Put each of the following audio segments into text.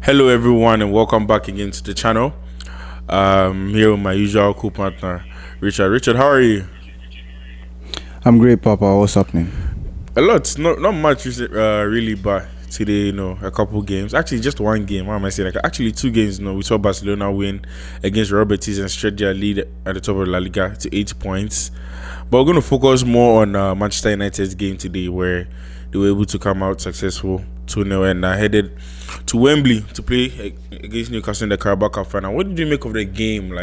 Hello everyone and welcome back again to the channel. Here with my usual co-partner Richard. Richard, how are you? I'm great, Papa. What's happening? A lot, not much really, but today, a couple games. Actually, just one game. Why am I saying? Actually, two games. We saw Barcelona win against Real Betis and stretch their lead at the top of La Liga to 8 points. But we're going to focus more on Manchester United's game today, where they were able to come out successful 2-0 and headed to Wembley to play against Newcastle in the Carabao Cup final. What did you make of the game?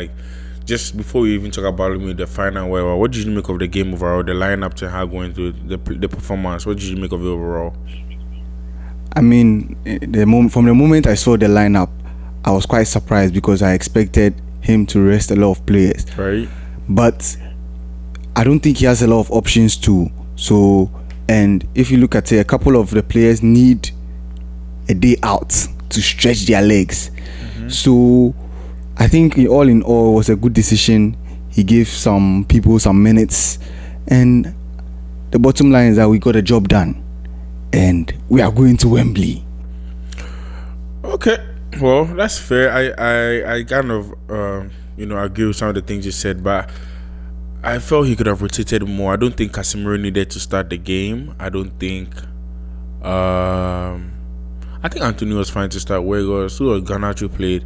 Just before we even talk about the final, what did you make of the game overall? The lineup to how going through the performance. What did you make of it overall? I mean, from the moment I saw the lineup, I was quite surprised because I expected him to rest a lot of players. Right. But I don't think he has a lot of options too. So, and if you look at it, a couple of the players need a day out to stretch their legs. Mm-hmm. So I think all in all, it was a good decision. He gave some people some minutes, and the bottom line is that we got a job done, and we are going to Wembley. Okay, well, that's fair. I kind of agree with some of the things you said, but I felt he could have rotated more. I don't think Casemiro needed to start the game. I think Anthony was fine to start. So Garnacho played.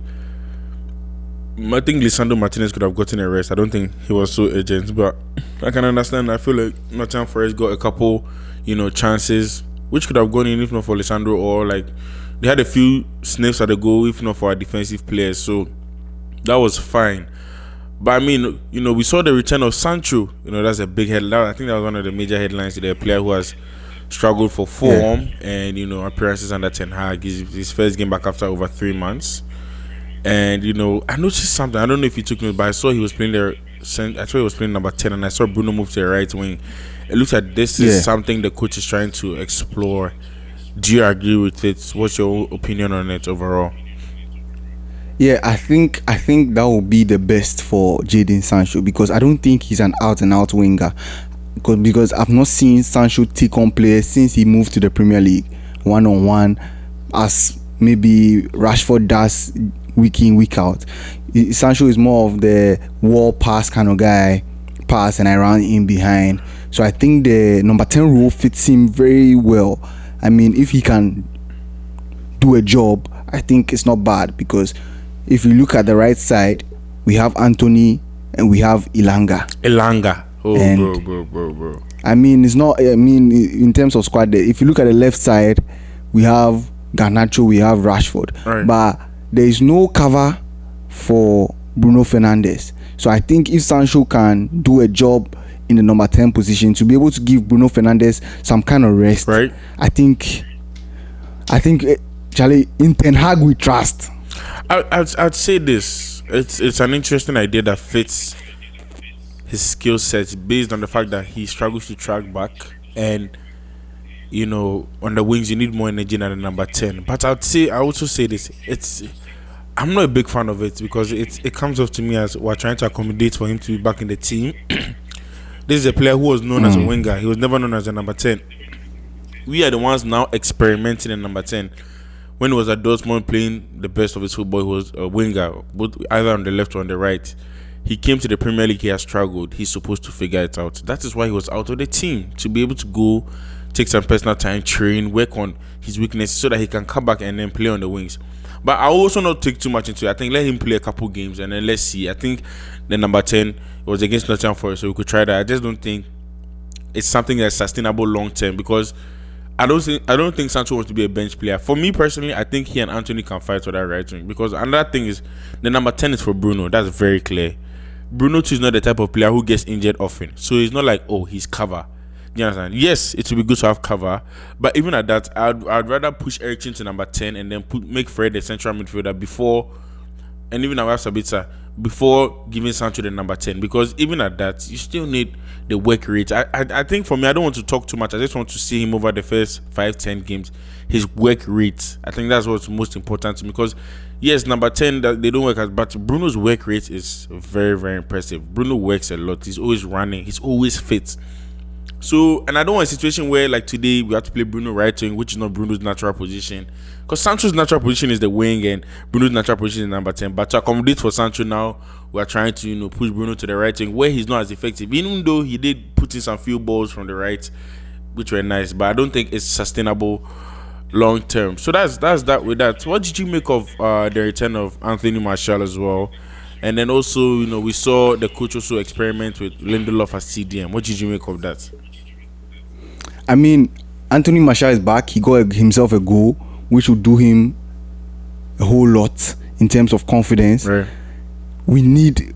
I think Lisandro Martinez could have gotten a rest. I don't think he was so urgent, but I can understand. I feel like Nottingham Forest got a couple, chances which could have gone in if not for Lisandro, or they had a few sniffs at the goal if not for our defensive players. So that was fine. But I mean, we saw the return of Sancho. That's a big headline. I think that was one of the major headlines today. A player who has struggled for form and appearances under Ten Hag. His first game back after over 3 months. And I noticed something. I don't know if he took note, but I saw he was playing there. I thought he was playing number 10, and I saw Bruno move to the right wing. It looks like this is something the coach is trying to explore. Do you agree with it? What's your opinion on it overall? Yeah, I think that will be the best for Jadon Sancho, because I don't think he's an out-and-out winger. Because I've not seen Sancho take on players since he moved to the Premier League one-on-one, as maybe Rashford does week in, week out. Sancho is more of the wall pass kind of guy, pass and I run in behind. So I think the number 10 role fits him very well. I mean, if he can do a job, I think it's not bad, because if you look at the right side, we have Anthony and we have Elanga. Oh, and bro. I mean, it's not. I mean, in terms of squad, if you look at the left side, we have Garnacho, we have Rashford, right. But there is no cover for Bruno Fernandes. So I think if Sancho can do a job in the number 10 position to be able to give Bruno Fernandes some kind of rest, right? I think, Charlie, in Ten Hag we trust. I'd say this. It's an interesting idea that fits his skill sets, based on the fact that he struggles to track back, and on the wings you need more energy than the number 10. But I also say this, I'm not a big fan of it, because it comes off to me as we're trying to accommodate for him to be back in the team. This is a player who was known as a winger. He was never known as a number 10. We are the ones now experimenting in number 10. When he was at Dortmund playing the best of his football, he was a winger, both either on the left or on the right. He came to the Premier League, he has struggled. He's supposed to figure it out. That is why he was out of the team, to be able to go take some personal time, train, work on his weaknesses so that he can come back and then play on the wings. But I also not take too much into it. I think let him play a couple games and then let's see. I think the number 10 was against Nottingham Forest, so we could try that. I just don't think it's something that's sustainable long term, because I don't think Sancho wants to be a bench player. For me personally, I think he and Anthony can fight for that right wing, because another thing is the number 10 is for Bruno. That's very clear. Bruno too is not the type of player who gets injured often, so it's not like, oh, he's cover. Do you understand? Yes, it would be good to have cover, but even at that, I'd rather push Erik Ten to number 10 and then make Fred the central midfielder before, and even our Sabitzer, before giving Sancho the number 10, because even at that, you still need the work rate. I think for me, I don't want to talk too much. I just want to see him over the first 5-10 games. His work rate, I think that's what's most important to me, because yes, number 10, that they don't work as, but Bruno's work rate is very, very impressive. Bruno works a lot. He's always running. He's always fit. So, and I don't want a situation where, like today, we have to play Bruno right wing, which is not Bruno's natural position. Because Sancho's natural position is the wing, and Bruno's natural position is number 10. But to accommodate for Sancho now, we are trying to, push Bruno to the right wing, where he's not as effective. Even though he did put in some few balls from the right, which were nice, but I don't think it's sustainable long term. So that's that with that. What did you make of the return of Anthony Martial as well? And then also, we saw the coach also experiment with Lindelof as CDM. What did you make of that? I mean, Anthony Martial is back. He got himself a goal, which will do him a whole lot in terms of confidence. Right. We need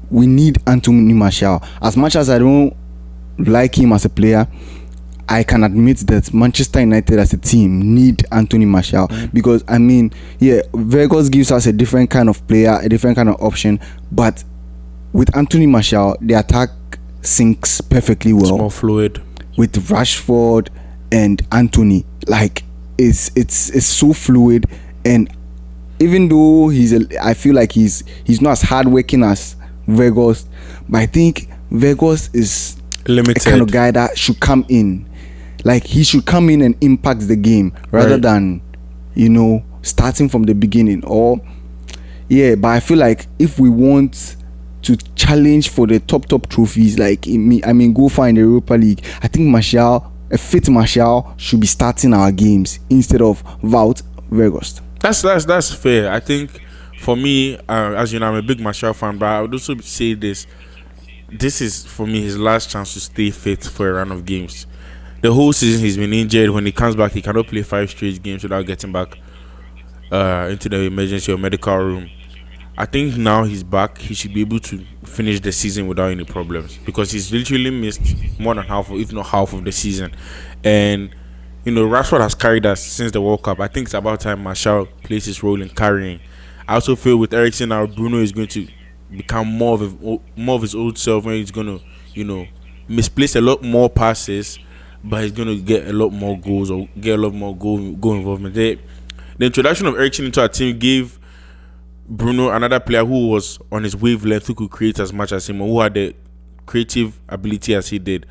Anthony Martial. As much as I don't like him as a player, I can admit that Manchester United as a team need Anthony Martial, because Vegas gives us a different kind of player, a different kind of option, but with Anthony Martial, the attack syncs perfectly well. It's more fluid. With Rashford and Anthony, like it's so fluid, and even though I feel like he's not as hardworking as Vegas, but I think Vegas is limited, a kind of guy that should come in. Like, he should come in and impact the game rather than, starting from the beginning. But I feel like if we want to challenge for the top trophies, like go far in the Europa League, I think a fit Martial should be starting our games instead of Wout Weghorst. That's fair. I think for me, as you know, I'm a big Martial fan, but I would also say this is for me his last chance to stay fit for a run of games. The whole season he's been injured. When he comes back, he cannot play 5 straight games without getting back into the emergency or medical room. I think now he's back, he should be able to finish the season without any problems, because he's literally missed more than half, if not half, of the season. And Rashford has carried us since the World Cup. I think it's about time Martial plays his role in carrying. I also feel with Eriksen now, Bruno is going to become more of his old self, when he's going to misplace a lot more passes, but he's going to get a lot more goals or get a lot more goal involvement. The introduction of Eriksen into our team gave Bruno another player who was on his wavelength, who could create as much as him, or who had the creative ability as he did.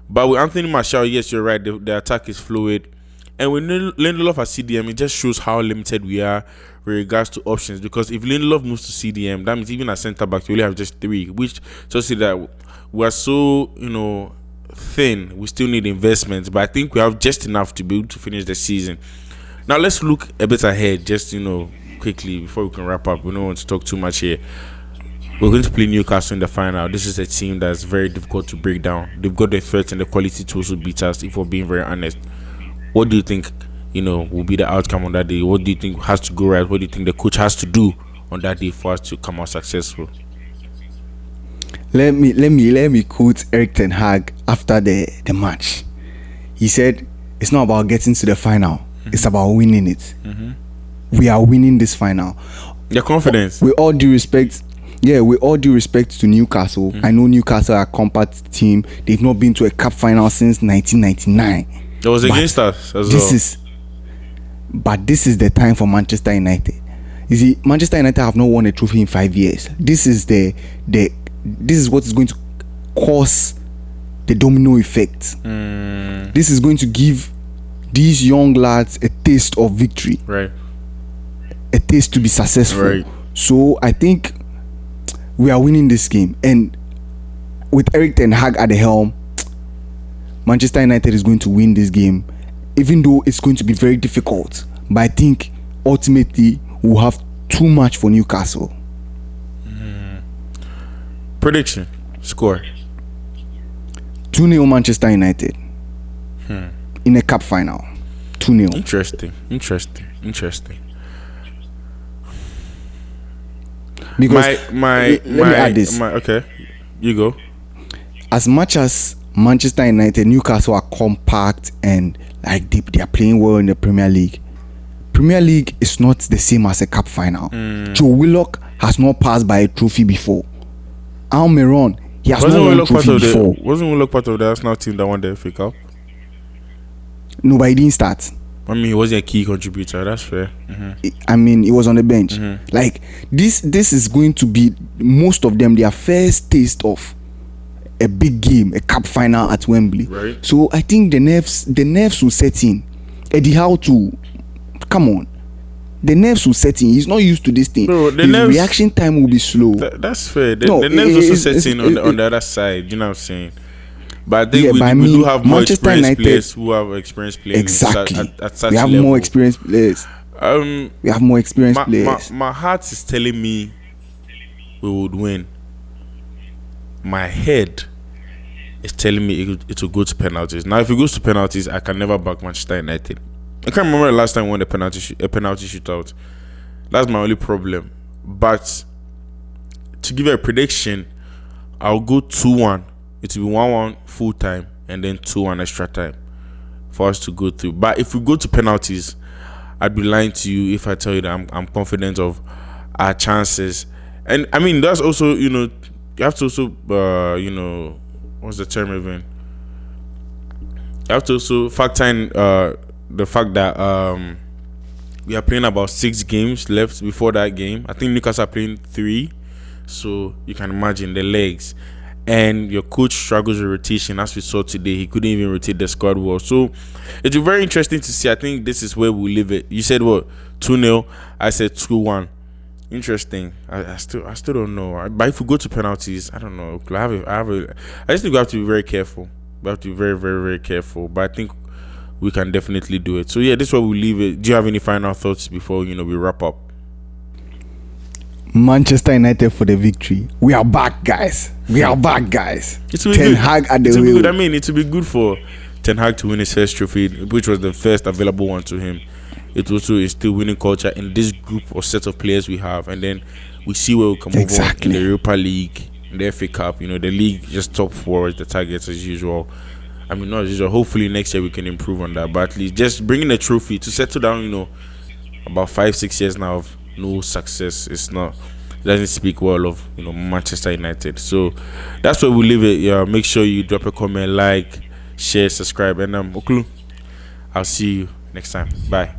But with Anthony Martial, yes, you're right, the attack is fluid. And with Lindelof at CDM, it just shows how limited we are with regards to options. Because if Lindelof moves to CDM, that means even at centre back, we only have just 3, which tells you that we are so, thin. We still need investments, but I think we have just enough to be able to finish the season. Now let's look a bit ahead, just quickly, before we can wrap up. We don't want to talk too much here. We're going to play Newcastle in the final. This is a team that's very difficult to break down. They've got the threat and the quality to also beat us, if we're being very honest. What do you think will be the outcome on that day? What do you think has to go right? What do you think the coach has to do on that day for us to come out successful? Let me quote Erik Ten Hag after the match. He said, "It's not about getting to the final. It's about winning it. We are winning this final." Your confidence. With all due respect to Newcastle, I know Newcastle are a compact team. They've not been to a cup final since 1999. It was against us as well. But this is the time for Manchester United. You see, Manchester United have not won a trophy in 5 years. This is this is what is going to cause the domino effect. This is going to give these young lads a taste of victory, right? A taste to be successful. Right. So I think we are winning this game, and with Erik Ten Hag at the helm, Manchester United is going to win this game, even though it's going to be very difficult. But I think ultimately we'll have too much for Newcastle. Prediction, score. 2-0 Manchester United in a cup final. 2-0. Interesting. Because let me add this. Okay, you go. As much as Manchester United, Newcastle are compact and like they are playing well in the Premier League. Premier League is not the same as a cup final. Joe Willock has not passed by a trophy before. Almiron, he has not won a trophy before. Wasn't Willock part of the Arsenal team that won the FA Cup? No, but he didn't start. I mean, he wasn't a key contributor. That's fair. I mean, he was on the bench. Like this is going to be most of them their first taste of a big game, a cup final at Wembley. Right. So I think the nerves will set in. Eddie Howe too. Come on. The nerves will set in. He's not used to this thing. Bro, the His nerves, reaction time will be slow. that's fair. No, The nerves also set in on the other side. You know what I'm saying? But I think Yeah, but I we do mean, have more Manchester experienced United- players who have experience playing Exactly. at such We have level. more experienced players. We have more experienced players. My heart is telling me we would win. My head is telling me it will go to penalties. Now, if it goes to penalties, I can never back Manchester United. I can't remember the last time we won a penalty shootout. That's my only problem. But to give a prediction, I'll go 2-1. It will be 1-1 full time and then 2-1 extra time for us to go through. But if we go to penalties, I'd be lying to you if I tell you that I'm confident of our chances. And I mean, that's also, you have to also, what's the term even? You have to also factor in the fact that we are playing about 6 games left before that game. I think Newcastle are playing 3, so you can imagine the legs. And your coach struggles with rotation, as we saw today. He couldn't even rotate the squad well. So it's very interesting to see. I think this is where we leave it. You said what? 2-0. I said 2-1. Interesting. I still don't know. But if we go to penalties, I don't know. I just think we have to be very careful. We have to be very, very, very careful. But I think we can definitely do it. So yeah, this is where we leave it. Do you have any final thoughts before we wrap up? Manchester United for the victory. We are back, guys. We are back, guys. Ten Hag at the wheel. wheel. I mean, it will be good for Ten Hag to win his first trophy, which was the first available one to him. It also is still winning culture in this group or set of players we have, and then we see where we can move on in the Europa League, in the FA Cup. The league just top 4 is the targets as usual. I mean, not as usual. Hopefully next year we can improve on that, but at least just bringing a trophy to settle down. About 5-6 years now of no success. It doesn't speak well of Manchester United. So that's where we leave it. Yeah, make sure you drop a comment, like, share, subscribe, and I'll see you next time. Bye.